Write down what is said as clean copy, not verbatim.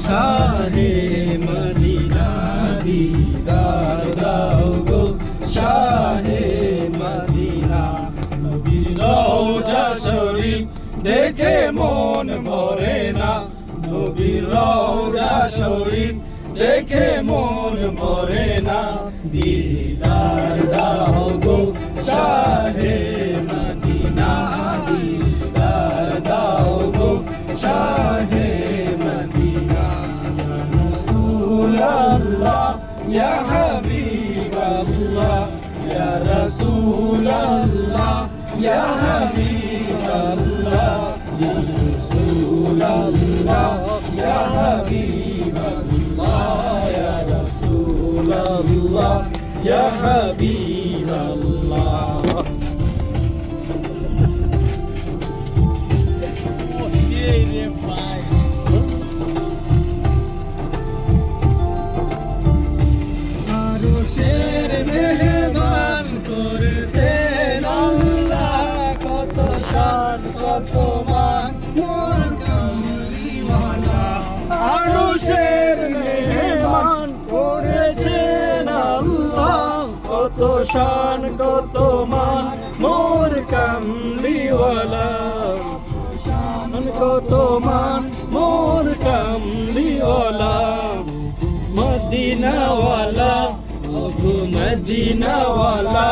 শাহে Medina দিদার দাও গো শাহে Medina নবীর রওজা শরীফ দেখে মন ভরে না নবীর রওজা শরীফ দেখে মন ভরে না দিদার দাও গো শাহে মদিনা দিদার দাও গো শাহে মদিনা ইয়া রাসূলুল্লাহ ইয়া হাবিবাল্লাহ ইয়া রাসূলুল্লাহ ইয়া হাবিবাল্লাহ ইয়া রাসূলুল্লাহ ইয়া হাবিবাল্লাহ ইয়া রাসূলুল্লাহ ইয়া হাবিবাল্লাহ আরশের মেহমান করেছেন আল্লাহ কত শান কত মান মোর কামলিওয়ালা আরশের মেহমান করেছেন আল্লাহ কত শান কত মান মোর কামলিওয়ালা কত মান মোর কামলিওয়ালা মদিনাওয়ালা ও মদিনাওয়ালা